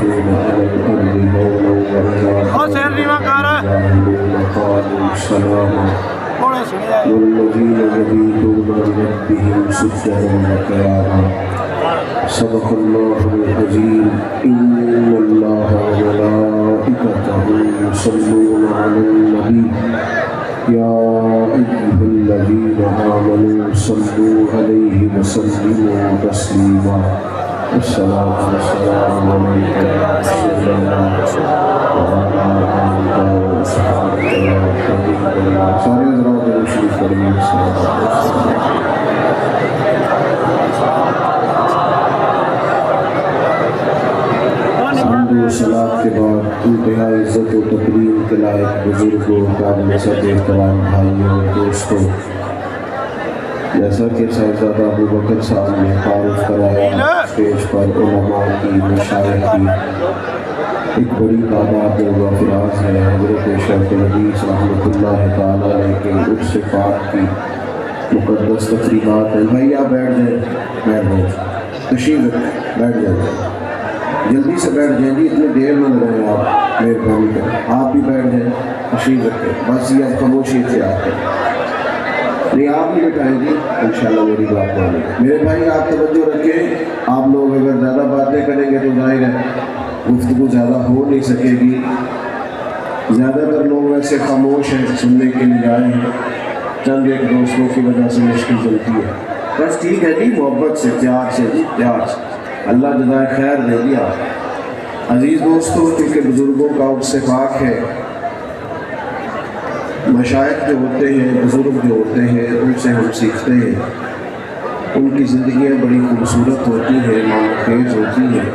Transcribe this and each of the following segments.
يمشون على الأرض هونا وإذا جاهلون قالوا سلاما والذين يبيتون لربهم سجدا وقياما صدق الله العظيم إن الله وملائكته يصلون على النبي يا أيها الذين آمنوا صلوا عليه وسلموا تسليما الصلاة والسلام عليك يا رسول الله وعلى آلك وصحبك يا حبيب الله سارے حضرات شریف پڑھیے حمد و صلاۃ کے بعد انتہائی عزت و تکریم کے لائق بزرگوں کا نسب احترام بھائیوں اور دوستوں، جیسا کہ صاحبزادہ ابو بکر صاحب نے تعارف کرایا، اسٹیج پر علماء کی مشائخ کی ایک بڑی تعداد میں وافراز ہے۔ حضرت شیخ الحدیث رحمۃ اللہ تعالیٰ علیہ کے عرس پاک کی مقدس تقریبات ہیں۔ بھائی آپ بیٹھ جائیں، تشریف رکھیں، بیٹھ جائیں، جلدی سے بیٹھ جائیں جی، اتنی دیر نہ لگائیں آپ، مہربانی کریں، آپ بھی بیٹھ جائیں، تشریف رکھیں، بس یہ آپ خاموشی سے آتے ہیں، نہیں آپ بھی بٹھائیں جی، انشاءاللہ میری بات مانیں۔ میرے بھائی آپ توجہ رکھیں، آپ لوگ اگر زیادہ باتیں کریں گے تو ظاہر ہے گفتگو زیادہ ہو نہیں سکے گی۔ زیادہ تر لوگ ویسے خاموش ہیں، سننے کے لیے آئے ہیں، چند ایک دوستوں کی وجہ سے مشکل چلتی ہے، بس ٹھیک ہے جی، محبت سے، پیار سے جی، پیار سے، اللہ جزائے خیر دے دیا۔ عزیز دوستوں، کیونکہ بزرگوں کا عرس پاک ہے، مشائخ جو ہوتے ہیں، بزرگ جو ہوتے ہیں، ان سے ہم سیکھتے ہیں، ان کی زندگیاں بڑی خوبصورت ہوتی ہیں، معنی خیز ہوتی ہیں۔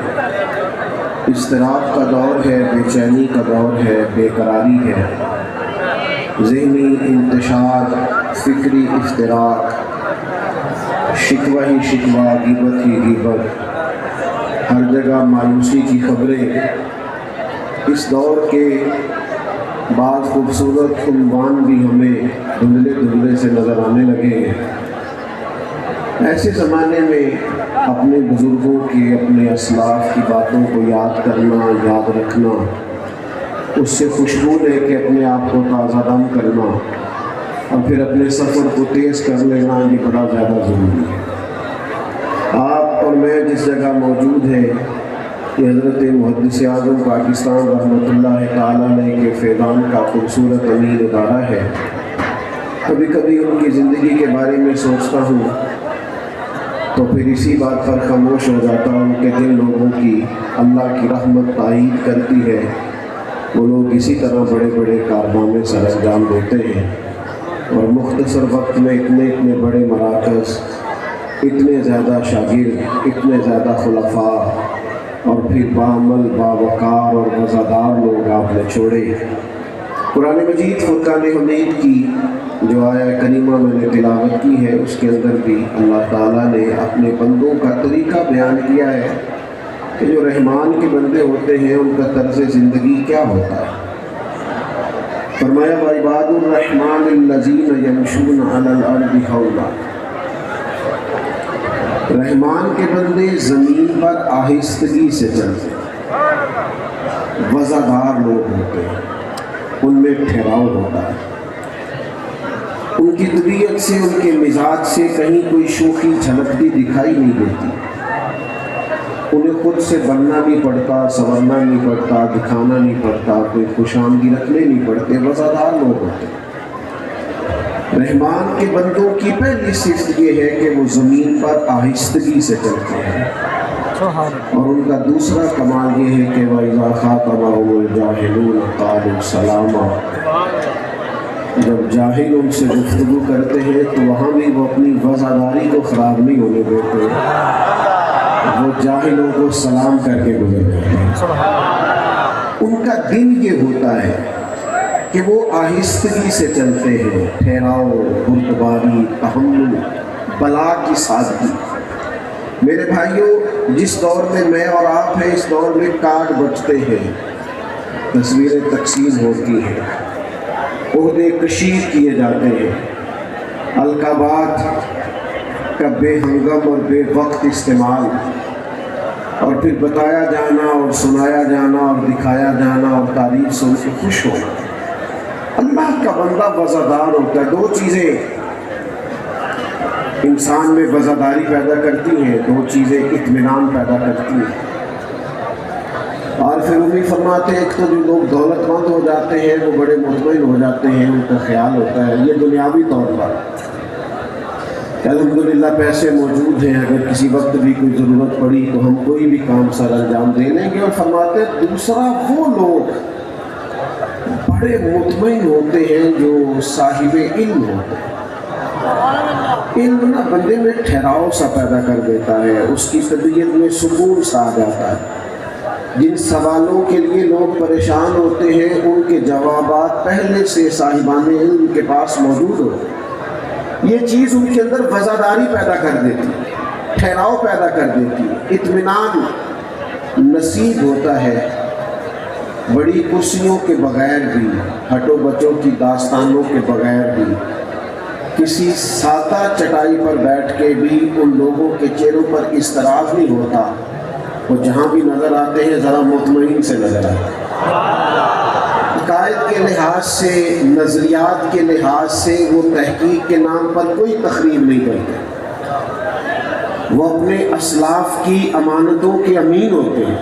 اضطراب کا دور ہے، بے چینی کا دور ہے، بے قراری ہے، ذہنی انتشار، فکری افتراق، شکوہ ہی شکوہ، غیبت ہی غیبت، ہر جگہ مایوسی کی خبریں۔ اس دور کے بعض خوبصورت عنوان بھی ہمیں دھندلے دھندلے سے نظر آنے لگے ہیں۔ ایسے زمانے میں اپنے بزرگوں کی، اپنے اسلاف کی باتوں کو یاد کرنا، یاد رکھنا، اس سے خوشبو لے کے اپنے آپ کو تازہ دم کرنا اور پھر اپنے سفر کو تیز کر لینا، یہ بڑا زیادہ ضروری ہے۔ آپ اور میں جس جگہ موجود ہیں، یہ حضرت محدث اعظم پاکستان رحمۃ اللہ تعالیٰ علیہ کے فیضان کا خوبصورت امیر ادارہ ہے۔ کبھی کبھی ان کی زندگی کے بارے میں سوچتا ہوں تو پھر اسی بات پر خاموش ہو جاتا ہوں کہ جن لوگوں کی اللہ کی رحمت تائید کرتی ہے، وہ لوگ اسی طرح بڑے بڑے کارنامے سر انجام دیتے ہیں، اور مختصر وقت میں اتنے بڑے مراکز، اتنے زیادہ شاگرد، اتنے زیادہ خلفاء، اور پھر بعمل، باوقار اور وفادار لوگ آپ نے چھوڑے۔ قرآن مجید فرقان حمید کی جو آیہ کریمہ میں نے تلاوت کی ہے، اس کے اندر بھی اللہ تعالیٰ نے اپنے بندوں کا طریقہ بیان کیا ہے کہ جو رحمان کے بندے ہوتے ہیں ان کا طرز زندگی کیا ہوتا ہے۔ فرمایا وَعِبَادُ الرَّحْمَٰنِ الَّذِينَ يَمْشُونَ عَلَى الْأَرْضِ هَوْنًا، رحمان کے بندے زمین پر آہستگی سے چلتے ہیں، وزادار لوگ ہوتے ہیں، ان میں ٹھہراؤ ہوتا ہے، ان کی طبیعت سے، ان کے مزاج سے کہیں کوئی شوخی جھلکتی دکھائی نہیں دیتی، انہیں خود سے بننا نہیں پڑتا، سنورنا نہیں پڑتا، دکھانا نہیں پڑتا، کوئی خوش آمدی رکھنے نہیں پڑتے، وزادار لوگ ہوتے ہیں۔ رحمان کے بندوں کی پہلی صفت یہ ہے کہ وہ زمین پر آہستگی سے چلتے ہیں، اور ان کا دوسرا کمال یہ ہے کہ وَإِذَا خَاطَبَهُمُ الْجَاهِلُونَ قَالُوا سَلَامًا، جب جاہل ان سے گفتگو کرتے ہیں تو وہاں بھی وہ اپنی وزاداری کو خراب نہیں ہونے دیتے، وہ جاہلوں کو سلام کر کے گزر جاتے ہیں۔ ان کا دن یہ ہوتا ہے کہ وہ آہستگی سے چلتے ہیں، ٹھہراؤ، بردباری، تحمل، بلا کی سادگی۔ میرے بھائیوں، جس دور میں میں اور آپ ہیں، اس دور میں کارڈ بٹتے ہیں، تصویریں تقسیم ہوتی ہیں، عہدے کشید کیے جاتے ہیں، القابات کا بے ہنگم اور بے وقت استعمال، اور پھر بتایا جانا اور سنایا جانا اور دکھایا جانا اور تعریف سن کے خوش ہونا۔ اللہ کا بندہ وزادار ہوتا ہے۔ دو چیزیں انسان میں وزاداری پیدا کرتی ہیں، دو چیزیں اطمینان پیدا کرتی ہیں۔ اور پھر وہ بھی فرماتے ہیں ایک تو جو لوگ دولت مند ہو جاتے ہیں وہ بڑے مطمئن ہو جاتے ہیں، ان کا خیال ہوتا ہے یہ دنیاوی طور پر کہ الحمدللہ پیسے موجود ہیں، اگر کسی وقت بھی کوئی ضرورت پڑی تو ہم کوئی بھی کام سر انجام دے لیں گے۔ اور فرماتے ہیں دوسرا وہ لوگ بڑے مطمئن ہوتے ہیں جو صاحب علم ہوتے ہیں۔ علم نہ بندے میں ٹھہراؤ سا پیدا کر دیتا ہے، اس کی طبیعت میں سکون سا آ جاتا ہے۔ جن سوالوں کے لیے لوگ پریشان ہوتے ہیں ان کے جوابات پہلے سے صاحبان علم کے پاس موجود ہوتے ہیں۔ یہ چیز ان کے اندر وزاداری پیدا کر دیتی ہے، ٹھہراؤ پیدا کر دیتی ہے، اطمینان نصیب ہوتا ہے۔ بڑی کرسیوں کے بغیر بھی، ہٹو بچوں کی داستانوں کے بغیر بھی، کسی سادہ چٹائی پر بیٹھ کے بھی ان لوگوں کے چہروں پر اضطراب نہیں ہوتا، وہ جہاں بھی نظر آتے ہیں ذرا مطمئن سے نظر آتے ہیں۔ عقائد کے لحاظ سے، نظریات کے لحاظ سے وہ تحقیق کے نام پر کوئی تخریب نہیں کرتے، وہ اپنے اسلاف کی امانتوں کے امین ہوتے ہیں،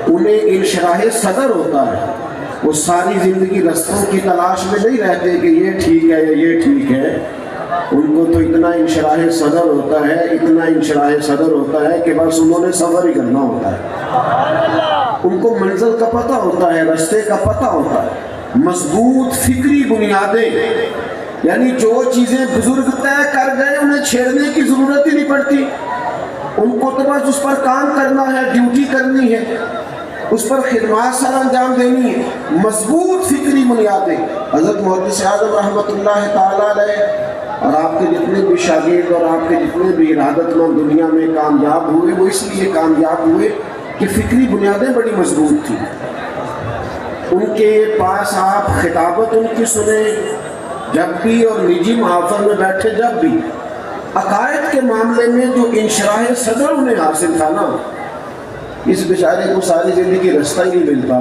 انہیں انشراح صدر ہوتا ہے، وہ ساری زندگی رستوں کی تلاش میں نہیں رہتے کہ یہ ٹھیک ہے یا یہ ٹھیک ہے، ان کو تو اتنا انشراح صدر ہوتا ہے، اتنا انشراح صدر ہوتا ہے کہ بس انہوں نے سفر ہی کرنا ہوتا ہے، ان کو منزل کا پتہ ہوتا ہے، رستے کا پتہ ہوتا ہے۔ مضبوط فکری بنیادیں، یعنی جو چیزیں بزرگ طے کر گئے انہیں چھیڑنے کی ضرورت ہی نہیں پڑتی، ان کو تو بس اس پر کام کرنا ہے، ڈیوٹی کرنی ہے، اس پر خدمات سر انجام دینی ہے۔ مضبوط فکری بنیادیں۔ حضرت محدث اعظم رحمۃ اللہ تعالیٰ علیہ اور آپ کے جتنے بھی شاگرد اور آپ کے جتنے بھی ارادت مند دنیا میں کامیاب ہوئے وہ اس لیے کامیاب ہوئے کہ فکری بنیادیں بڑی مضبوط تھیں۔ ان کے پاس آپ خطابت ان کی سنیں جب بھی، اور نجی محافل میں بیٹھے جب بھی، عقائد کے معاملے میں جو انشراح صدر انہیں حاصل تھا نا، اس بیچارے کو ساری زندگی رستہ ہی نہیں ملتا۔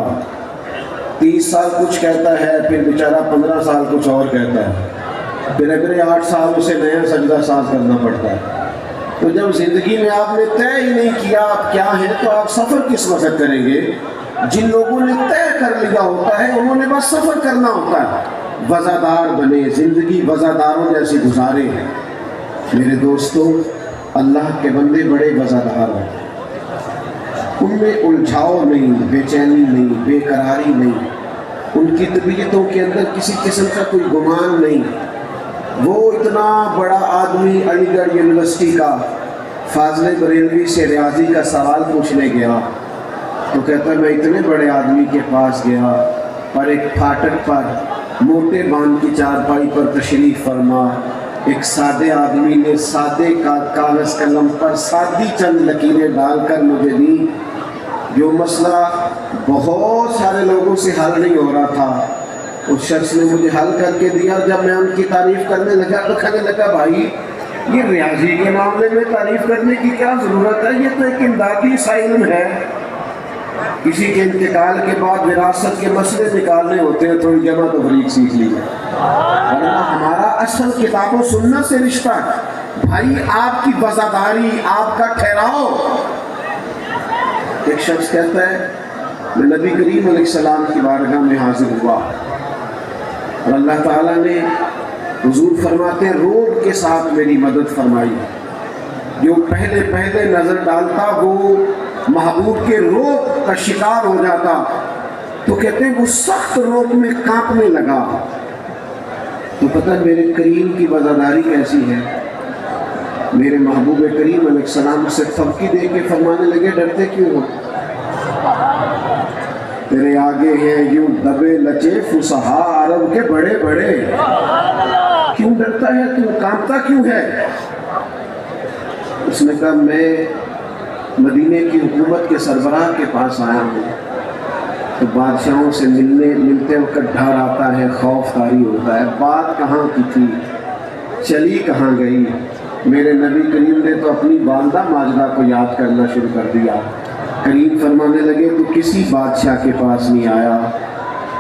30 سال کچھ کہتا ہے، پھر بیچارہ 15 سال کچھ اور کہتا ہے، پھر اگلے 8 سال اسے نیا سجدہ ساز کرنا پڑتا ہے۔ تو جب زندگی میں آپ نے طے ہی نہیں کیا آپ کیا ہیں تو آپ سفر کس وقت کریں گے؟ جن لوگوں نے طے کر لیا ہوتا ہے انہوں نے بس سفر کرنا ہوتا ہے۔ وزادار بنے، زندگی وزاداروں جیسی گزارے۔ میرے دوستو، اللہ کے بندے بڑے وزادار ہیں، ان میں الجھاؤ نہیں، بے چینی نہیں، بے قراری نہیں، ان کی طبیعتوں کے اندر کسی قسم کا کوئی گمان نہیں۔ وہ اتنا بڑا آدمی علی گڑھ یونیورسٹی کا فاضل بریلوی سے ریاضی کا سوال پوچھنے گیا تو کہتا ہے میں اتنے بڑے آدمی کے پاس گیا اور ایک پھاٹک پر موٹے باندھ کی چارپائی پر تشریف فرما، ایک سادے آدمی نے سادے کاغذ قلم پر سادی چند لکیریں ڈال کر مجھے دی، جو مسئلہ بہت سارے لوگوں سے حل نہیں ہو رہا تھا اس شخص نے مجھے حل کر کے دیا۔ جب میں ان کی تعریف کرنے لگا تو کہنے لگا بھائی یہ ریاضی کے معاملے میں تعریف کرنے کی کیا ضرورت ہے، یہ تو ایک امدادی سا علم ہے، کسی کے انتقال کے بعد وراثت کے مسئلے نکالنے ہوتے ہیں، تھوڑی جمع تفریق سیکھ لیجیے، ورنہ ہمارا اصل کتاب و سنت سے رشتہ ہے۔ بھائی آپ کی وزاداری، آپ کا ٹھہراؤ۔ ایک شخص کہتا ہے میں نبی کریم علیہ السلام کی بارگاہ میں حاضر ہوا اور اللہ تعالیٰ نے، حضور فرماتے ہیں، روب کے ساتھ میری مدد فرمائی، جو پہلے نظر ڈالتا وہ محبوب کے روب کا شکار ہو جاتا، تو کہتے ہیں وہ سخت روب میں کانپنے لگا۔ تو پتہ میرے کریم کی وزاداری کیسی ہے، میرے محبوب کریم علیہ السلام سے تھپکی دے کے فرمانے لگے ڈرتے کیوں ہو، تیرے آگے ہیں یوں دبے لچے فصحا عرب کے بڑے بڑے، کیوں ڈرتا ہے تو کانپتا کیوں ہے؟ اس نے کہا میں مدینے کی حکومت کے سربراہ کے پاس آیا ہوں، تو بادشاہوں سے ملتے وقت ڈر آتا ہے، خوف طاری ہوتا ہے، بات کہاں کی تھی، چلی کہاں گئی؟ میرے نبی کریم نے تو اپنی والدہ ماجدہ کو یاد کرنا شروع کر دیا، کریم فرمانے لگے تو کسی بادشاہ کے پاس نہیں آیا،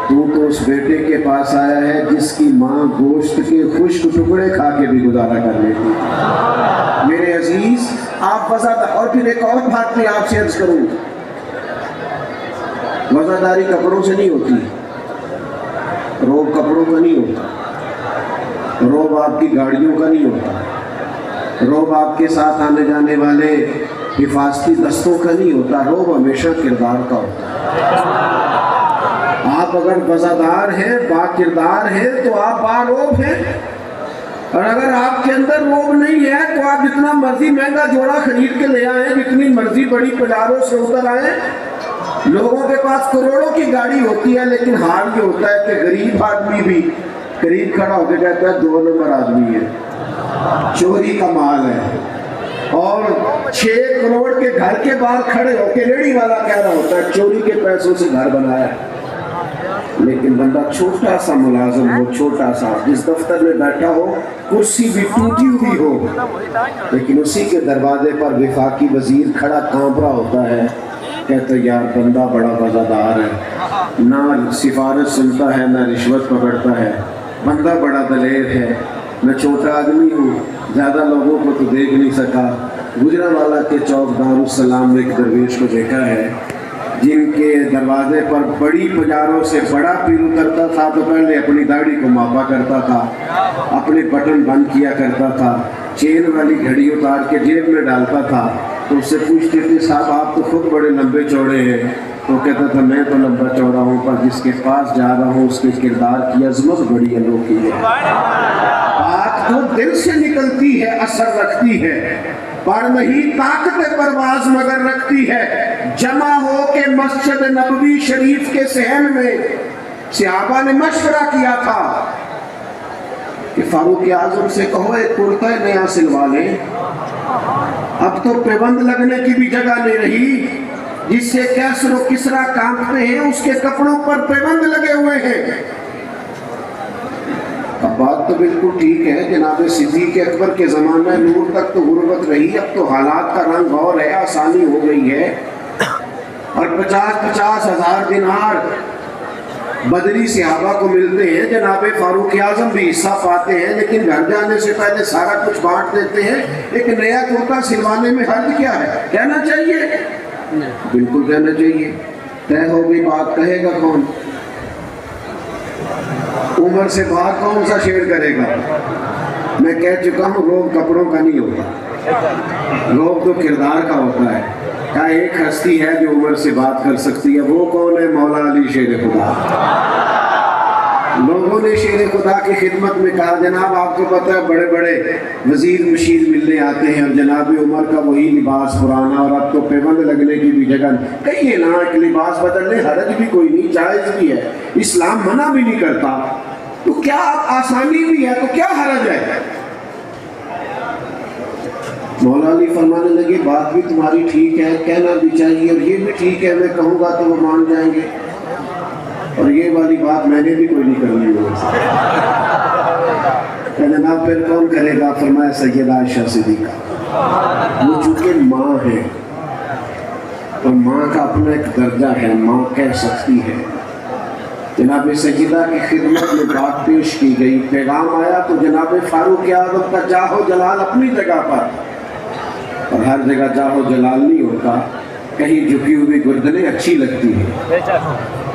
تو اس بیٹے کے پاس آیا ہے جس کی ماں گوشت کے خشک ٹکڑے کھا کے بھی گزارا کر لیتی۔ میرے عزیز آپ وضاحت، اور پھر ایک اور بات میں آپ سے عرض کروں، وضاحتاری کپڑوں سے نہیں ہوتی، روب کپڑوں کا نہیں ہوتا، روب آپ کی گاڑیوں کا نہیں ہوتا، روب آپ کے ساتھ آنے جانے والے حفاظتی دستوں کا نہیں ہوتا، روب ہمیشہ کردار کا ہوتا ہے۔ آپ اگر وفادار ہیں، با کردار ہیں تو آپ باروب ہیں، اور اگر آپ کے اندر روب نہیں ہے تو آپ جتنا مرضی مہنگا جوڑا خرید کے لے آئیں، جتنی مرضی بڑی پلاروں سے اتر آئیں، لوگوں کے پاس کروڑوں کی گاڑی ہوتی ہے، لیکن حال یہ ہوتا ہے کہ غریب آدمی بھی قریب کھڑا ہو کے کہتا ہے 2 نمبر آدمی ہے، چوری کا مال ہے، اور 6 کروڑ کے گھر کے باہر کھڑے ہو کے ریڑھی والا کہہ رہا ہوتا ہے چوری کے پیسوں سے گھر بنایا ہے۔ لیکن بندہ چھوٹا سا ملازم ہو، چھوٹا سا جس دفتر میں بیٹھا ہو، کرسی بھی ٹوٹی ہوئی ہو، لیکن اسی کے دروازے پر وفاقی وزیر کھڑا کانپ رہا ہوتا ہے، کہتا ہے یار بندہ بڑا وفادار ہے، نہ سفارش سنتا ہے نہ رشوت پکڑتا ہے، بندہ بڑا دلیر ہے، میں چھوٹا آدمی ہوں، زیادہ لوگوں کو تو دیکھ نہیں سکا۔ گجرانوالہ کے چوک دارالسلام میں ایک درویش کو دیکھا ہے جن کے دروازے پر بڑی بازاروں سے بڑا پیر اترتا تھا تو پہلے اپنی داڑھی کو ماپا کرتا تھا، اپنے بٹن بند کیا کرتا تھا، چین والی گھڑی اتار کے جیب میں ڈالتا تھا، تو اس سے پوچھتے تھے صاحب آپ تو خود بڑے لمبے چوڑے ہیں، تو کہتا تھا میں تو لمبا چوڑا ہوں، پر جس کے پاس جا رہا ہوں اس کے کردار کی عظمت بڑی انوکھی ہے، بات تو دل سے نکلتی ہے، اثر رکھتی ہے، پر نہیں طاقت پرواز مگر رکھتی ہے۔ جمع ہو کے مسجد نبوی شریف کے صحن میں صحابہ نے مشورہ کیا تھا کہ فاروق اعظم سے کہو ایک کرتا نیا سلوا لیں، اب تو پیبند لگنے کی بھی جگہ نہیں رہی، جس سے کیسر و کسرا کانپتے ہیں اس کے کپڑوں پر پیبند لگے ہوئے ہیں۔ اب بات تو بالکل ٹھیک ہے، جناب صدیق اکبر کے زمانہ نور تک تو غربت رہی، اب تو حالات کا رنگ اور ہے، آسانی ہو گئی ہے، اور 50-50 ہزار دینار بدری صحابہ کو ملتے ہیں، جناب فاروق اعظم بھی حصہ پاتے ہیں، لیکن گھر جانے سے پہلے سارا کچھ بانٹ دیتے ہیں۔ ایک نیا کرتا سلوانے میں حرج کیا ہے؟ کہنا چاہیے، بالکل کہنا چاہیے، طے ہو گئی بات، کہے گا کون؟ عمر سے باہر کون سا شعر کرے گا؟ میں کہہ چکا ہوں روب کپڑوں کا نہیں ہوتا، روب تو کردار کا ہوتا ہے۔ کیا ایک ہستی ہے جو عمر سے بات کر سکتی ہے، وہ کون ہے؟ مولا علی شیر خدا۔ لوگوں نے شیر خدا کی خدمت میں کہا جناب آپ کو پتہ ہے بڑے بڑے وزیر مشیر ملنے آتے ہیں، اور جناب عمر کا وہی لباس پرانا، اور اب تو پیبند لگنے کی بھی جگہ نہیں، کہیے نا ایک لباس بدلنے حرج بھی کوئی نہیں، جائز بھی ہے، اسلام منع بھی نہیں کرتا، تو کیا آسانی بھی ہے تو کیا حرج ہے؟ مولا علی فرمانے لگے بات بھی تمہاری ٹھیک ہے، کہنا بھی چاہیے، اور یہ بھی ٹھیک ہے میں کہوں گا تو وہ مان جائیں گے، اور یہ والی بات میں نے بھی کوئی نہیں کرنی ہوگی۔ کہ جناب پھر کون کرے گا؟ فرمایا سیدہ عائشہ صدیقہ، وہ چونکہ ماں ہے، اور ماں کا اپنا ایک درجہ ہے، ماں کہہ سکتی ہے۔ جناب سیدہ کی خدمت میں بات پیش کی گئی، پیغام آیا تو جناب فاروق اعظم کا جاہو جلال اپنی جگہ پر، اور ہر جگہ جاہو جلال نہیں ہوتا، کہیں جھکی ہوئی گردنیں اچھی لگتی ہیں،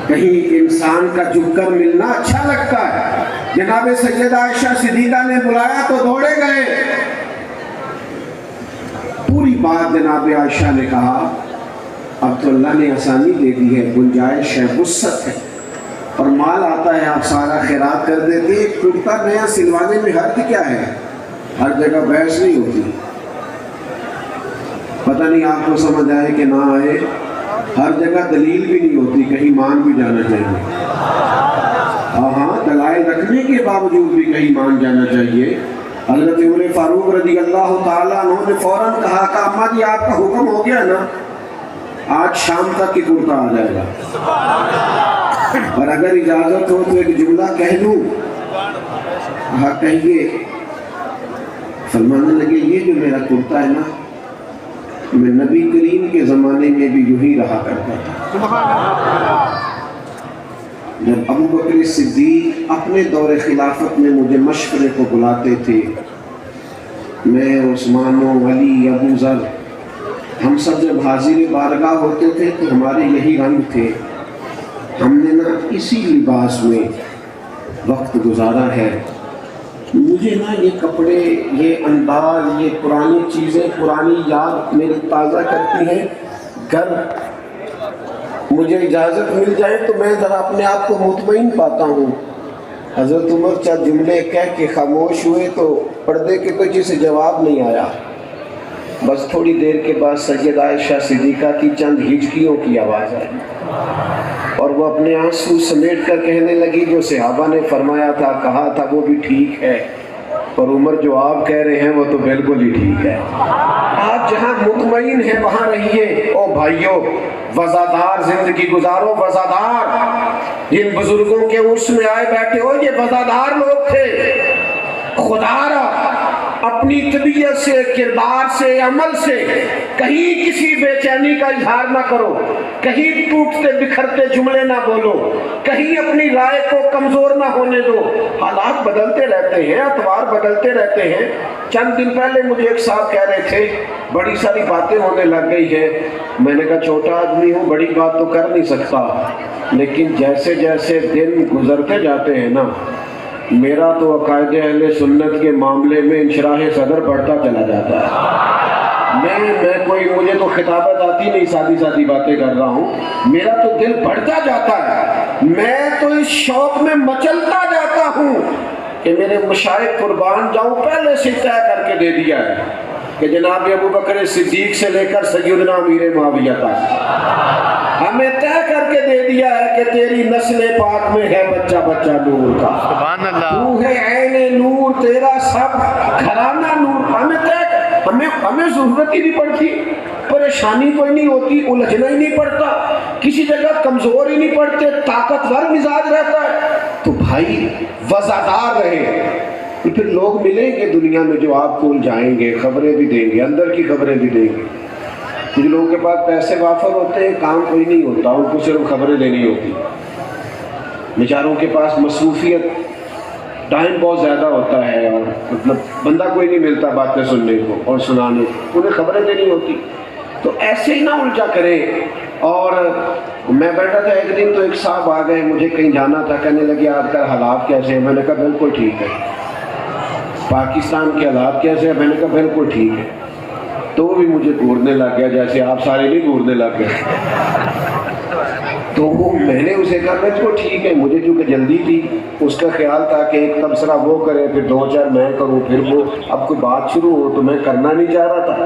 کہیں انسان کا جھک کر ملنا اچھا لگتا ہے۔ جناب سیدہ عائشہ صدیقہ نے بلایا تو دوڑے گئے، پوری بات جناب عائشہ نے کہا اب تو اللہ نے آسانی دے دی ہے، گنجائش ہے، وسعت ہے، اور مال آتا ہے آپ سارا خیرات کر دیتے، ایک کرتا نیا سلوانے میں حرج کیا ہے؟ ہر جگہ بحث نہیں ہوتی، پتہ نہیں آپ کو سمجھ آئے کہ نہ آئے، ہر جگہ دلیل بھی نہیں ہوتی، کہیں مان بھی جانا چاہیے، ہاں دلائل رکھنے کے باوجود بھی کہیں مان جانا چاہیے۔ حضرت عمر فاروق رضی اللہ تعالیٰ عنہ نے فوراً کہا کہ اماں جی آپ کا حکم ہو گیا نا، آج شام تک کی کرتا آ جائے گا، اور اگر اجازت ہو تو ایک جملہ کہہ لوں؟ ہاں کہیے۔ فرمانے لگے یہ جو میرا کرتا ہے نا، میں نبی کریم کے زمانے میں بھی یوں ہی رہا کرتا تھا۔ جب ابو بکر صدیق اپنے دور خلافت میں مجھے مشورے کو بلاتے تھے، میں، عثمان و علی، ابو ذر، ہم سب جب حاضر بارگاہ ہوتے تھے تو ہمارے یہی رنگ تھے۔ ہم نے نا اسی لباس میں وقت گزارا ہے۔ مجھے نا یہ کپڑے، یہ انداز، یہ پرانی چیزیں، پرانی یاد میری تازہ کرتی ہیں۔ گر مجھے اجازت مل جائے تو میں ذرا اپنے آپ کو مطمئن پاتا ہوں۔ حضرت عمر چند جملے کہہ کے خاموش ہوئے تو پردے کے پیچھے سے جواب نہیں آیا۔ بس تھوڑی دیر کے بعد سیدہ عائشہ صدیقہ کی چند ہچکیوں کی آواز آئی اور وہ اپنے آنسو سمیٹ کر کہنے لگی، جو صحابہ نے فرمایا تھا، کہا تھا، وہ بھی ٹھیک ہے، اور عمر جو آپ کہہ رہے ہیں وہ تو بالکل ہی ٹھیک ہے۔ آپ جہاں مطمئن ہیں وہاں رہیے۔ او بھائیو، وزادار زندگی گزارو، وزادار۔ جن بزرگوں کے عرس میں آئے بیٹھے ہو، یہ وزادار لوگ تھے۔ خدا را اپنی طبیعت سے، کردار سے، عمل سے کہیں کسی بے چینی کا اظہار نہ کرو، کہیں ٹوٹتے بکھرتے جملے نہ بولو، کہیں اپنی رائے کو کمزور نہ ہونے دو۔ حالات بدلتے رہتے ہیں، اطوار بدلتے رہتے ہیں۔ چند دن پہلے مجھے ایک صاحب کہہ رہے تھے بڑی ساری باتیں ہونے لگ گئی ہیں۔ میں نے کہا چھوٹا آدمی ہوں، بڑی بات تو کر نہیں سکتا، لیکن جیسے جیسے دن گزرتے جاتے ہیں نا، میرا تو عقائد اہل سنت کے معاملے میں انشراح صدر بڑھتا چلا جاتا ہے۔ میں کوئی، مجھے تو خطابت آتی نہیں، سادی سادی باتیں کر رہا ہوں، میرا تو دل بڑھتا جاتا ہے۔ میں تو اس شوق میں مچلتا جاتا ہوں کہ میرے مشائخ قربان جاؤں پہلے سے طے کر کے دے دیا ہے کہ جناب ابو بکر صدیق سے لے کر سیدنا امیر معاویہ تک ہمیں طے کر کے دے دیا ہے کہ تیری نسل پاک میں ہے بچہ بچہ نور کا، سبحان اللہ، تو ہے عین نور، تیرا سب گھرانہ نور۔ ہمیں ضرورت ہی نہیں پڑتی، پریشانی کوئی نہیں ہوتی، الجھنا ہی نہیں پڑتا، کسی جگہ کمزور ہی نہیں پڑتے، طاقتور مزاج رہتا ہے۔ تو بھائی وزادار رہے، پھر لوگ ملیں گے دنیا میں جو آپ کو الجھائیں گے، خبریں بھی دیں گے، اندر کی خبریں بھی دیں گے۔ کچھ لوگوں کے پاس پیسے وافر ہوتے ہیں، کام کوئی نہیں ہوتا، ان کو صرف خبریں دینی ہوتی۔ بیچاروں کے پاس مصروفیت، ٹائم بہت زیادہ ہوتا ہے، اور مطلب بندہ کوئی نہیں ملتا باتیں سننے کو اور سنانے کو، انہیں خبریں دینی ہوتی۔ تو ایسے ہی نہ الجھا کریں۔ اور میں بیٹھا تھا ایک دن تو ایک صاحب آ گئے، مجھے کہیں جانا تھا، کہنے لگے آج کل حالات کیسے ہیں؟ میں نے کہا بالکل ٹھیک ہے۔ پاکستان کے حالات کیسے ہیں؟ میں نے کہا بالکل ٹھیک ہے۔ تو وہ بھی مجھے گھورنے لگ گیا، جیسے آپ سارے نہیں گھورنے لگ گئے۔ تو میں نے اسے کہا بالکل ٹھیک ہے، مجھے چونکہ جلدی تھی، اس کا خیال تھا کہ ایک تبصرہ وہ کرے، پھر دو چار میں کروں، پھر وہ، اب کوئی بات شروع ہو تو میں کرنا نہیں چاہ رہا تھا۔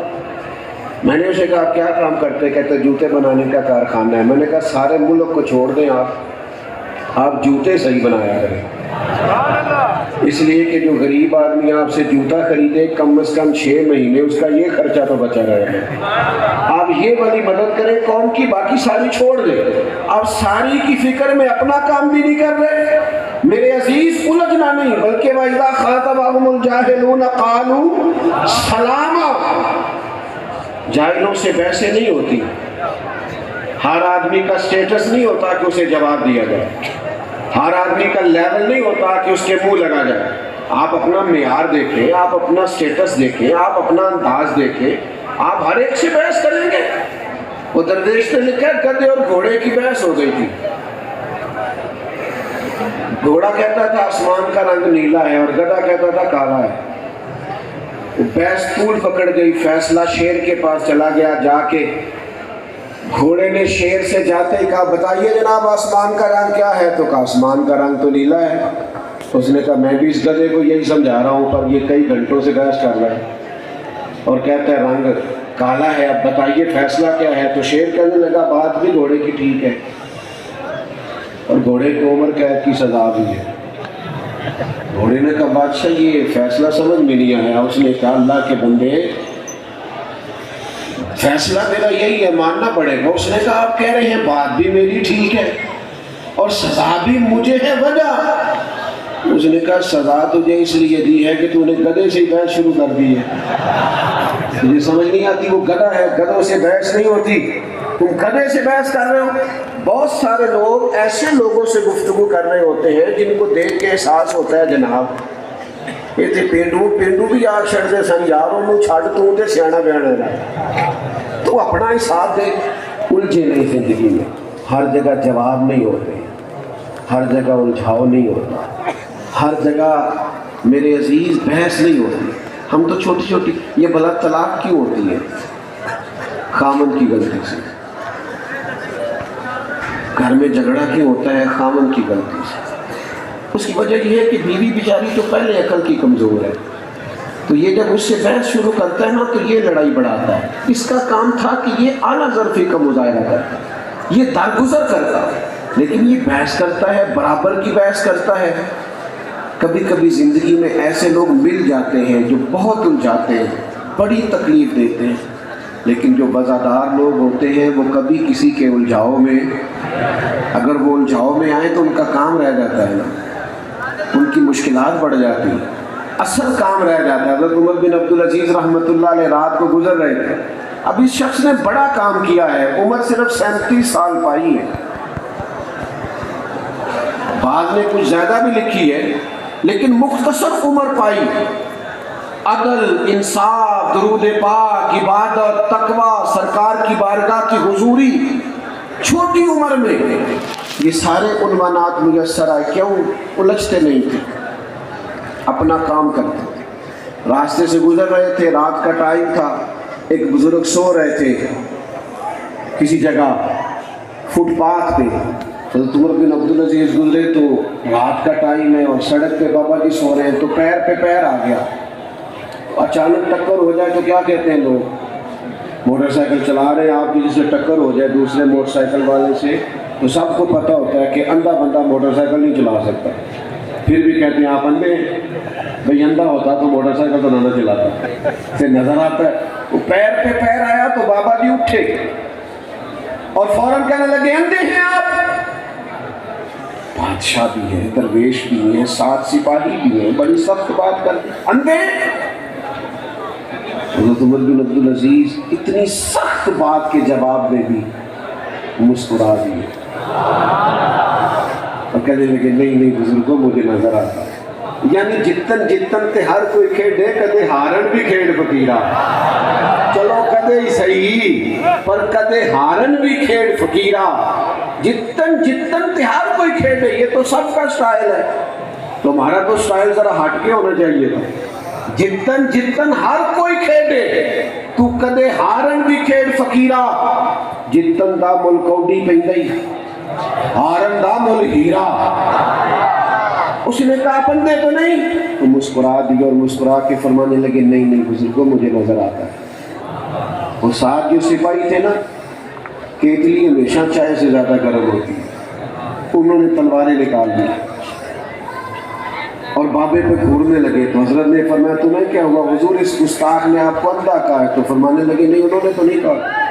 میں نے اسے کہا کیا کام کرتے؟ کہتے جوتے بنانے کا کارخانہ ہے۔ میں نے کہا سارے ملک کو چھوڑ دیں، آپ جوتے صحیح بنایا کریں، اس لیے کہ جو غریب آدمی آپ سے جوتا خریدے کم از کم 6 مہینے اس کا یہ خرچہ تو بچا رہے ہیں۔ آپ یہ والی مدد کریں قوم کی، باقی ساری چھوڑ دیں۔ آپ ساری کی فکر میں اپنا کام بھی نہیں کر رہے۔ میرے عزیز الجھنا نہیں، بلکہ وَإِذَا خَاطَبَهُمُ الْجَاهِلُونَ قَالُوا سَلَامًا۔ جاہلوں سے بحثیں نہیں ہوتی۔ ہر آدمی کا سٹیٹس نہیں ہوتا کہ اسے جواب دیا جائے، ہر آدمی کا لیول نہیں ہوتا کہ اس کے منہ لگا جائے۔ آپ اپنا معیار دیکھیں، آپ اپنا سٹیٹس دیکھیں، آپ اپنا انداز دیکھیں، آپ ہر ایک سے بحث کریں گے۔ وہ دردیش نے لکھا گدھے اور گھوڑے کی بحث ہو گئی تھی۔ گھوڑا کہتا تھا آسمان کا رنگ نیلا ہے اور گدھا کہتا تھا کالا ہے۔ بحث طول پکڑ گئی، فیصلہ شیر کے پاس چلا گیا۔ جا کے گھوڑے نے شیر سے جاتے ہی کہا بتائیے جناب آسمان کا رنگ کیا ہے؟ تو کہا آسمان کا رنگ تو نیلا ہے۔ اس نے کہا میں بھی اس گدھے کو یہی سمجھا رہا ہوں، پر یہ کئی گھنٹوں سے بحث کر رہا ہے اور کہتا ہے رنگ کالا ہے، اب بتائیے فیصلہ کیا ہے؟ تو شیر کہنے لگا بات بھی گھوڑے کی ٹھیک ہے اور گھوڑے کو عمر قید کی سزا بھی ہے۔ گھوڑے نے کہا بادشاہ یہ فیصلہ سمجھ میں نہیں آیا۔ اس نے کہا اللہ کے بندے فیصلہ میرا یہی ہے، ماننا پڑے گا۔ اس نے کہا آپ کہہ رہے ہیں بات بھی میری ٹھیک ہے اور سزا بھی مجھے ہے، وجہ؟ اس نے کہا سزا تجھے اس لیے دی ہے کہ تو نے گدھے سے ہی بحث شروع کر دی ہے۔ مجھے سمجھ نہیں آتی، وہ گدھا ہے، گدھوں سے بحث نہیں ہوتی، تم گدھے سے بحث کر رہے ہو۔ بہت سارے لوگ ایسے لوگوں سے گفتگو کر رہے ہوتے ہیں جن کو دیکھ کے احساس ہوتا ہے جناب یہ تے پینڈو بھی آگ چھڑتے سن یار انہوں چھڑ تو تے سیاح بیانا رہا، تو اپنا حساب دے۔ الجھے نہیں زندگی میں، ہر جگہ جواب نہیں ہوتے، ہر جگہ الجھاؤ نہیں ہوتا، ہر جگہ میرے عزیز بحث نہیں ہوتی۔ ہم تو چھوٹی چھوٹی، یہ بلا طلاق کیوں ہوتی ہے؟ خامن کی غلطی سے۔ گھر میں جھگڑا کیوں ہوتا ہے؟ خامن کی غلطی سے۔ اس کی وجہ یہ ہے کہ بیوی بیچاری تو پہلے عقل کی کمزور ہے، تو یہ جب اس سے بحث شروع کرتا ہے نا تو یہ لڑائی بڑھاتا ہے۔ اس کا کام تھا کہ یہ اعلیٰ ظرفی کا مظاہرہ کرتا ہے، یہ درگزر کرتا ہے، لیکن یہ بحث کرتا ہے، برابر کی بحث کرتا ہے۔ کبھی کبھی زندگی میں ایسے لوگ مل جاتے ہیں جو بہت الجھاتے ہیں، بڑی تکلیف دیتے ہیں، لیکن جو وفادار لوگ ہوتے ہیں وہ کبھی کسی کے الجھاؤ میں، اگر وہ الجھاؤ میں آئیں تو ان کا کام رہ جاتا ہے نا، ان کی مشکلات بڑھ جاتی ہیں، اصل کام رہ جاتا ہے۔ حضرت عمر بن عبدالعزیز رحمۃ اللہ علیہ رات کو گزر رہے تھے، اب اس شخص نے بڑا کام کیا ہے، عمر صرف 37 سال پائی ہے، بعض نے کچھ زیادہ بھی لکھی ہے لیکن مختصر عمر پائی۔ عدل، انصاف، درود پاک، عبادت، تقوی، سرکار کی بارگاہ کی حضوری، چھوٹی عمر میں یہ سارے عنوانات میسر آئے۔ کیوں؟ الجھتے نہیں تھے، اپنا کام کرتے تھے۔ راستے سے گزر رہے تھے، رات کا ٹائم تھا، ایک بزرگ سو رہے تھے کسی جگہ فٹ پاتھ پہ۔ حضرت عمر بن عبدالعزیز گزرے تو رات کا ٹائم ہے اور سڑک پہ بابا جی سو رہے ہیں، تو پیر پہ پیر آ گیا، اچانک ٹکر ہو جائے تو کیا کہتے ہیں لوگ؟ موٹر سائیکل چلا رہے ہیں آپ کی، جس سے ٹکر ہو جائے دوسرے موٹر سائیکل والے سے تو سب کو پتہ ہوتا ہے کہ اندھا بندہ موٹر سائیکل نہیں چلا سکتا، پھر بھی کہتے ہیں آپ اندھے ہیں۔ بھئی اندھا ہوتا تو موٹر سائیکل تو نہ چلاتا، پھر نظر آتا ہے۔ وہ پیر پہ پیر آیا تو بابا جی اٹھے اور فوراً کہنے لگے اندھے ہیں آپ؟ بادشاہ بھی ہیں، درویش بھی ہیں، 7 سپاہی بھی ہیں، بڑی سخت بات کر دی، اندھے؟ حضرت عمر بن عبدالعزیز اتنی سخت بات کے جواب میں بھی مسکرا دیے اور کہنے لگے نہیں بزرگوں مجھے نظر آتا ہے۔ یعنی جتن تے ہر کوئی کھیڑے، کدے ہارن بھی کھیڑ فقیرہ، چلو کدے ہی صحیح پر کدے ہارن بھی کھیڑ فقیرہ، جتن تے ہر کوئی کھیڑے، یہ تو سب کا سٹائل ہے، تمہارا تو سٹائل ذرا ہٹ کے ہونا چاہیے تھا۔ جتن ہر کوئی کھیڑے، تو کدے ہارن بھی کھیڑ فقیرہ، جتن دا مل کوڈی پہندائی، ہارن دا مل ہیرا۔ اس نے کہا بندے تو نہیں، تو مسکرا دی اور مسکرا کے فرمانے لگے نہیں بزرگوں مجھے نظر آتا ہے۔ وہ ساتھ جو سپاہی تھے نا، کیتلی ہمیشہ چائے سے زیادہ گرم ہوتی ہے، انہوں نے تلواریں نکال دی اور بابے پہ گھورنے لگے۔ تو حضرت نے فرمایا تمہیں کیا ہوا حضور؟ اس گستاخ نے آپ کو اندھا کہا ہے۔ تو فرمانے لگے نہیں انہوں نے تو نہیں کہا۔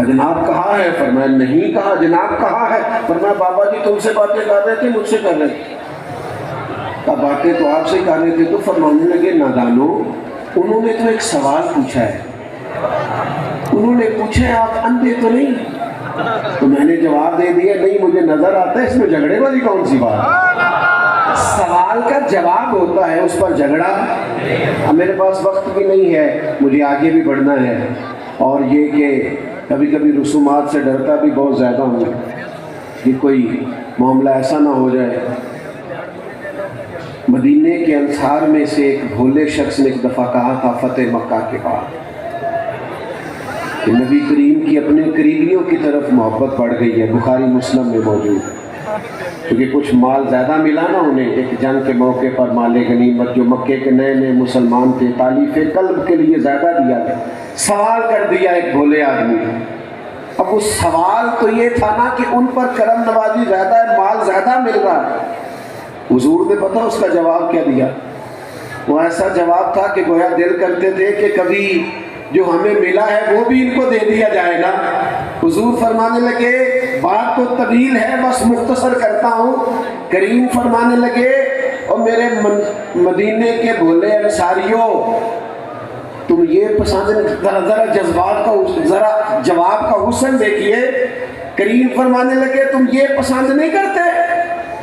جناب کہا ہے؟ فرمایا نہیں کہا جناب کہا ہے۔ فرمایا بابا جی تم سے باتیں کر رہے تھے، مجھ سے کر رہے تھے؟ باتیں تو آپ سے کر رہے تھے۔ تو فرمانے لگے نادانو، انہوں نے تو ایک سوال پوچھا ہے، انہوں نے پوچھا ہے آپ اندھے تو نہیں؟ تو میں نے جواب دے دیا نہیں مجھے نظر آتا ہے، اس میں جھگڑے والی کون سی بات؟ سوال کا جواب ہوتا ہے، اس پر جھگڑا۔ اب میرے پاس وقت بھی نہیں ہے، مجھے آگے بھی بڑھنا ہے، اور یہ کہ کبھی کبھی رسومات سے ڈرتا بھی بہت زیادہ ہوں کہ کوئی معاملہ ایسا نہ ہو جائے۔ مدینے کے انصار میں سے ایک بھولے شخص نے ایک دفعہ کہا تھا فتح مکہ کے بعد کہ نبی کریم کی اپنے قریبیوں کی طرف محبت بڑھ گئی ہے، بخاری مسلم میں موجود ہے، کیونکہ کچھ مال زیادہ ملا نا انہیں ایک جنگ کے موقع پر، مال غنیمت جو مکے کے نئے مسلمان تھے، تالیف قلب کے لیے زیادہ دیا گیا۔ سوال کر دیا ایک بھولے آدمی۔ اب اس سوال تو یہ تھا نا کہ ان پر کرم نوازی زیادہ ہے، مال زیادہ مل رہا ہے۔ حضور نے پتہ اس کا جواب کیا دیا؟ وہ ایسا جواب تھا کہ گویا دل کرتے تھے کہ کبھی جو ہمیں ملا ہے وہ بھی ان کو دے دیا جائے نا۔ حضور فرمانے لگے بات تو طویل ہے، بس مختصر کرتا ہوں۔ کریم فرمانے لگے اور میرے مدینے کے بھولے انصاریوں، تم یہ پسند نہیں، ذرا جذبات کا ذرا جواب کا حسن دیکھیے. کریم فرمانے لگے تم یہ پسند نہیں کرتے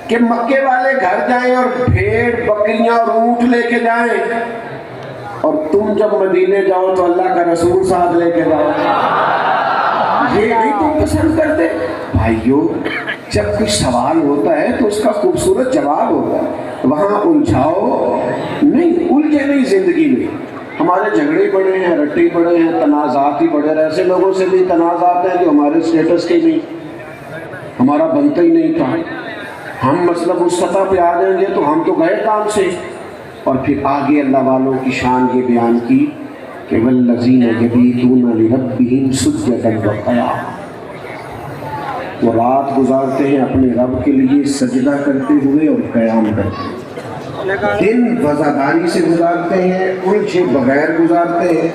کہ مکے والے گھر جائیں اور بھیڑ بکریاں اور اونٹ لے کے جائیں، اور تم جب مدینے جاؤ تو اللہ کا رسول ساتھ لے کے جاؤ؟ یہ نہیں تم پسند کرتے؟ بھائیو، جب کوئی سوال ہوتا ہے تو اس کا خوبصورت جواب ہوتا ہے، وہاں الجھاؤ نہیں، الجھے نہیں زندگی میں. ہمارے جھگڑے بڑے ہیں، رٹے بڑے ہیں، تنازعات ہی بڑے، ایسے لوگوں سے بھی تنازعات ہیں جو ہمارے اسٹیٹس کے نہیں، ہمارا بنتا ہی نہیں تھا. ہم مطلب اس سطح پہ آ جائیں گے تو ہم تو گئے کام سے. اور پھر آگے اللہ والوں کی شان یہ بیان کی کہ والذین یبیتون لربہم سجدا وقیاما، وہ رات گزارتے ہیں اپنے رب کے لیے سجدہ کرتے ہوئے اور قیام کرتے ہیں. دن وزاداری سے گزارتے ہیں، الجھے بغیر گزارتے ہیں،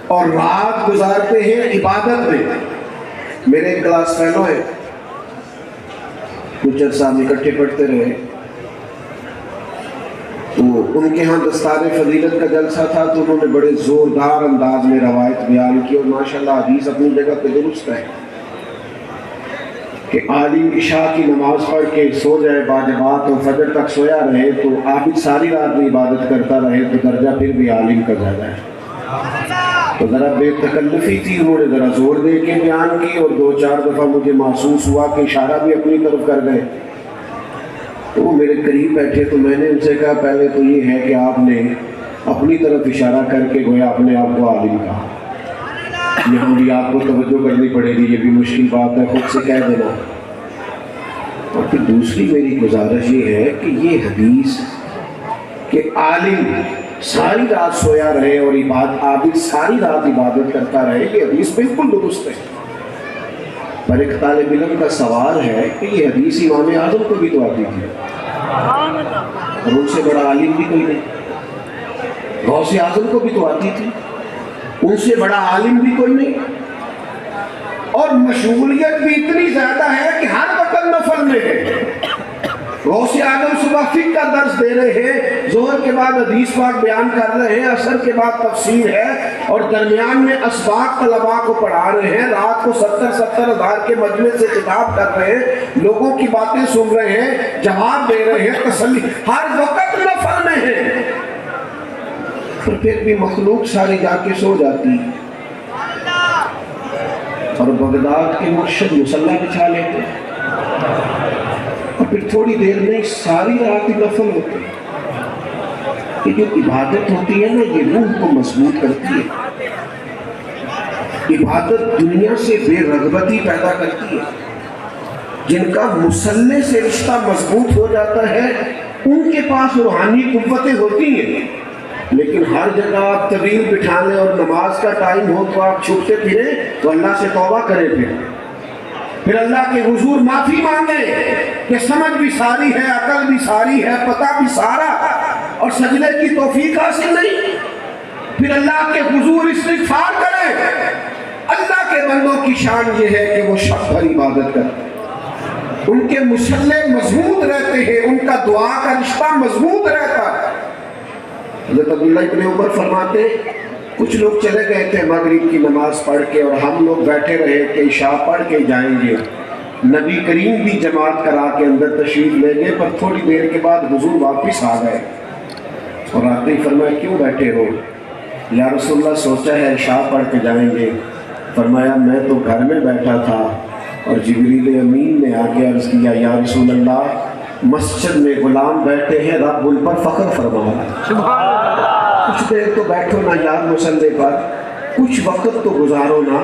اور رات گزارتے ہیں عبادت میں. میرے ایک کلاس فیلو ہے، کچھ عرصہ ہم اکٹھے پڑھتے رہے، تو ان کے ہاں دستار فضیلت کا جلسہ تھا، تو انہوں نے بڑے زوردار انداز میں روایت بیان کی، اور ماشاءاللہ حدیث اپنی جگہ پہ درست ہے کہ عالم عشاء کی نماز پڑھ کے سو جائے باجماعت اور فجر تک سویا رہے، تو عابد ساری رات میں عبادت کرتا رہے تو درجہ پھر بھی عالم کا زیادہ ہے. تو ذرا بے تکلفی تھی، انہوں نے ذرا زور دے کے بیان کی، اور 2-4 دفعہ مجھے محسوس ہوا کہ اشارہ بھی اپنی طرف کر گئے. تو وہ میرے قریب بیٹھے، تو میں نے ان سے کہا پہلے تو یہ ہے کہ آپ نے اپنی طرف اشارہ کر کے گویا اپنے آپ کو عالم کہا. یہاں بھی آپ کو توجہ کرنی پڑے گی، یہ بھی مشکل بات ہے، خود سے کہہ دینا. اور پھر دوسری میری گزارش یہ ہے کہ یہ حدیث کہ عالم ساری رات سویا رہے اور عابد ساری رات عبادت کرتا رہے، یہ حدیث بالکل درست ہے. پر ایک طالب علم کا سوال ہے کہ یہ حدیث امام اعظم کو بھی تو آتی تھی، اور ان سے بڑا عالم بھی کوئی نہیں. غوث اعظم کو بھی تو آتی تھی، ان سے بڑا عالم بھی کوئی نہیں. اور مشغولیت بھی اتنی زیادہ ہے کہ ہر وقت نفل میں ہے. غوث اعظم صبح فقہ کا درس دے رہے ہیں، ظہر کے بعد حدیث پاک بیان کر رہے ہیں، عصر کے بعد تفسیر ہے، اور درمیان میں اسباق طلباء کو پڑھا رہے ہیں، رات کو 70 ہزار کے مجمع سے خطاب کر رہے ہیں، لوگوں کی باتیں سن رہے ہیں، جواب دے رہے ہیں، تسلی، ہر وقت نفل میں ہے. پھر بھی مخلوق ساری جا کے سو جاتی، اور بغداد کے مرشد مصلی بچھا لیتے، اور پھر تھوڑی دیر میں ساری رات نفل ہوتے. یہ جو عبادت ہوتی ہے نا، یہ روح کو مضبوط کرتی ہے. عبادت دنیا سے بے رغبتی پیدا کرتی ہے. جن کا مصلی سے رشتہ مضبوط ہو جاتا ہے ان کے پاس روحانی قوتیں ہوتی ہیں، لیکن ہر جگہ آپ طویل بٹھا لیں اور نماز کا ٹائم ہو تو آپ چھپتے پھریں تو اللہ سے توبہ کریں، پھر اللہ کے حضور معافی مانگیں کہ سمجھ بھی ساری ہے، عقل بھی ساری ہے، پتہ بھی سارا، اور سجدے کی توفیق حاصل نہیں. پھر اللہ کے حضور استغفار کریں. اللہ کے بندوں کی شان یہ ہے کہ وہ شب بھر عبادت کرتے ہیں، ان کے مصلی مضبوط رہتے ہیں، ان کا دعا کا رشتہ مضبوط رہتا ہے. حضرت عبداللہ ابن عمر فرماتے ہیں کچھ لوگ چلے گئے تھے مغرب کی نماز پڑھ کے، اور ہم لوگ بیٹھے رہے کہ عشاء پڑھ کے جائیں گے. نبی کریم بھی جماعت کرا کے اندر تشریف لے گئے، پر تھوڑی دیر کے بعد حضور واپس آ گئے، اور آتے ہی فرمایا کیوں بیٹھے ہو؟ یا رسول اللہ سوچا ہے عشاء پڑھ کے جائیں گے. فرمایا میں تو گھر میں بیٹھا تھا اور جبریل امین نے آ کے عرض کیا یا رسول اللہ مسجد میں غلام بیٹھے ہیں، رب ان پر فخر فرمایا. کچھ دیر تو بیٹھو نا یار مصلی پر، کچھ وقت تو گزارو نا.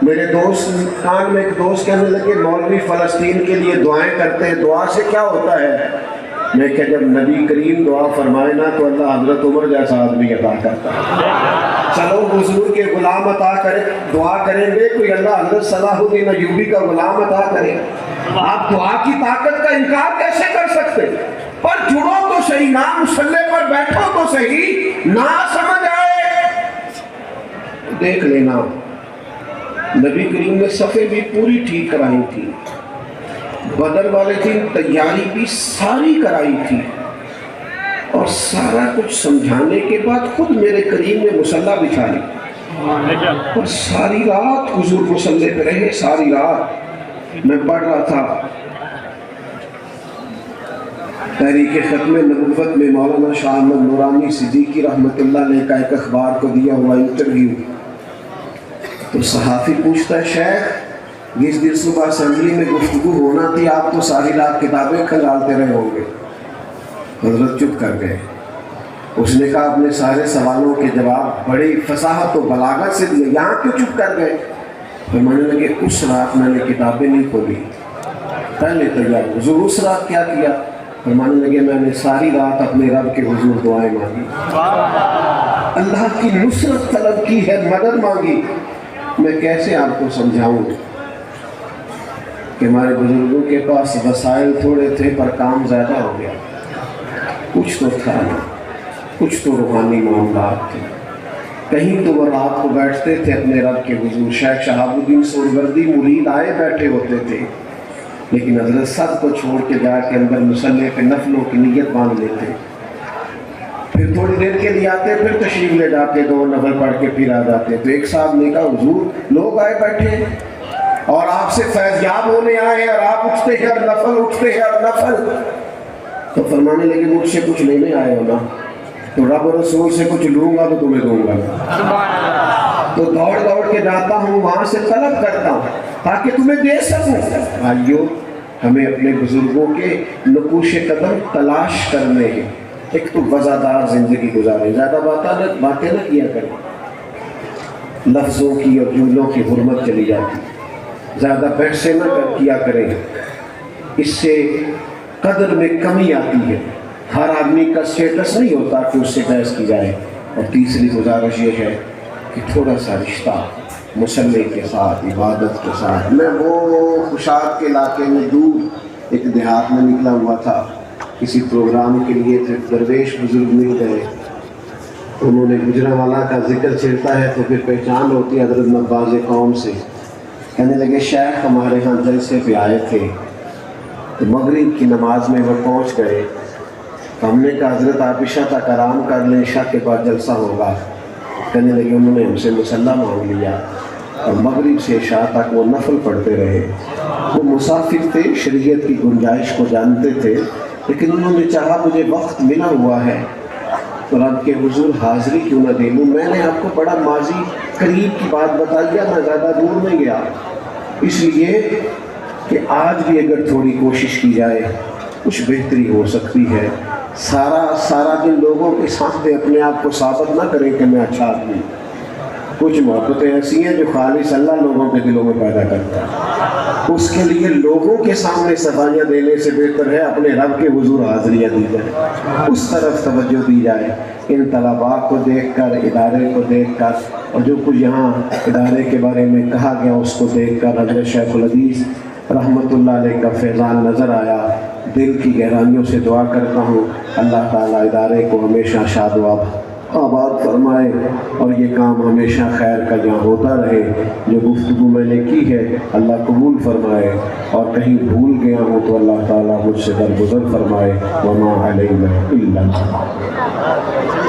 میرے دوست کان میں ایک دوست کہنے لگے مولوی فلسطین کے لیے دعائیں کرتے ہیں، دعا سے کیا ہوتا ہے؟ میں کہ جب نبی کریم دعا فرمائے نا تو اللہ حضرت عمر جیسا آدمی عطا کرتا ہے. چلو حضور کے غلام عطا کرے، دعا کریں گے کوئی اللہ حضرت صلاح الدین ایوبی کا غلام عطا کرے. آپ دعا کی طاقت کا انکار کیسے کر سکتے؟ پر جڑو تو صحیح، نہ مصلی پر بیٹھو تو صحیح، نہ سمجھ آئے دیکھ لینا. نبی کریم نے صفحے بھی پوری ٹھیک کرائی تھی، بدر والے دن تیاری بھی ساری کرائی تھی، اور سارا کچھ سمجھانے کے بعد خود میرے کریم نے مصلی بچھا لی اور ساری رات حضور مصلی پہ رہے. ساری رات میں پڑھ رہا تھا تحریک ختم نبوت میں مولانا شاہ احمد نورانی صدیقی رحمۃ اللہ علیہ کا ایک اخبار کو دیا ہوا انٹرویو. تو صحافی پوچھتا ہے شیخ جس دن صبح اسمبلی میں گفتگو ہونا تھی آپ تو ساری رات کتابیں کھنگالتے رہے ہوں گے. حضرت چپ کر گئے. اس نے کہا اپنے سارے سوالوں کے جواب بڑی فصاحت و بلاغت سے دیے, یہاں کیوں چپ کر گئے؟ فرمانے لگے اس رات میں نے کتابیں نہیں کھولی, پہلے تیار. حضور اس رات کیا کیا؟ فرمانے لگے میں نے ساری رات اپنے رب کے حضور دعائیں مانگی, اللہ کی نصرت طلب کی ہے, مدد مانگی. میں کیسے آپ کو سمجھاؤں کہ ہمارے بزرگوں کے پاس وسائل تھوڑے تھے پر کام زیادہ ہو گیا. کچھ تو تھا نا, کچھ تو روحانی معاملات تھے. کہیں تو وہ رات کو بیٹھتے تھے اپنے رب کے حضور. شیخ شہاب الدین سہروردی مرید آئے بیٹھے ہوتے تھے, لیکن حضرت سب کو چھوڑ کے جا کے اندر مصلی پہ نفلوں کی نیت باندھ لیتے. پھر تھوڑی دیر کے لیے آتے, پھر تشریف لے جاتے, 2 نفل پڑھ کے پھر آ جاتے. تو ایک صاحب نے کہا حضور لوگ آئے بیٹھے اور آپ سے فیض یاب ہونے آئے ہیں اور آپ اٹھتے ہیں اور نفل, اٹھتے ہیں اور نفل. تو فرمانے لگے مجھ سے کچھ لینے آئے ہو نا, تو رب و رسول سے کچھ لوں گا تو تمہیں دوں گا. تو دوڑ دوڑ کے جاتا ہوں, وہاں سے طلب کرتا ہوں تاکہ تمہیں دے سکوں. بھائیو ہمیں اپنے بزرگوں کے نقوش قدم تلاش کرنے ہیں. ایک تو وزادار زندگی گزارے, زیادہ باتیں نہ کیا کریں. لفظوں کی اور جملوں کی حرمت چلی جاتی, زیادہ بحثیں نہ کیا کریں, اس سے قدر میں کمی آتی ہے. ہر آدمی کا اسٹیٹس نہیں ہوتا کہ اس سے بحث کی جائے. اور تیسری گزارش یہ ہے کہ تھوڑا سا رشتہ مصلی کے ساتھ, عبادت کے ساتھ. میں وہ خوشاد کے علاقے میں دور ایک دیہات میں نکلا ہوا تھا, کسی پروگرام کے لیے تھے. درویش بزرگ مل گئے, انہوں نے گجرانوالہ کا ذکر چھیڑتا ہے تو پھر پہچان ہوتی ہے حضرت نواز قوم سے. کہنے لگے شیخ ہمارے ہاں جلسے پہ آئے تھے, تو مغرب کی نماز میں وہ پہنچ گئے. ہم نے کہا حضرت آپ عشاء تک آرام کر لیں, عشاء کے بعد جلسہ ہوگا. کہنے لگے انہوں نے ہم سے مصلی مانگ لیا اور مغرب سے عشاء تک وہ نفل پڑھتے رہے. وہ مسافر تھے, شریعت کی گنجائش کو جانتے تھے, لیکن انہوں نے چاہا مجھے وقت ملا ہوا ہے تو رب کے حضور حاضری کیوں نہ دے لوں. میں نے آپ کو بڑا ماضی قریب کی بات بتائی ہے, میں زیادہ دور نہیں گیا, اس لیے کہ آج بھی اگر تھوڑی کوشش کی جائے کچھ بہتری ہو سکتی ہے. سارا دن لوگوں کے سامنے اپنے آپ کو ثابت نہ کریں کہ میں اچھا آدمی. کچھ محبتیں ایسی ہیں جو خالص اللہ لوگوں کے دلوں میں پیدا کرتا ہے. اس کے لیے لوگوں کے سامنے صفائیاں دینے سے بہتر ہے اپنے رب کے حضور حاضریاں دی جائے, اس طرف توجہ دی جائے. ان طلباء کو دیکھ کر, ادارے کو دیکھ کر, اور جو کچھ یہاں ادارے کے بارے میں کہا گیا اس کو دیکھ کر حضرت شیخ الحدیث رحمۃ اللہ علیہ کا فیضان نظر آیا. دل کی گہرائیوں سے دعا کرتا ہوں اللہ تعالیٰ ادارے کو ہمیشہ شاد و آباد فرمائے اور یہ کام ہمیشہ خیر کا یہاں ہوتا رہے. جو گفتگو میں نے کی ہے اللہ قبول فرمائے, اور کہیں بھول گیا ہوں تو اللہ تعالیٰ مجھ سے درگزر فرمائے. وما علینا الا البلاغ.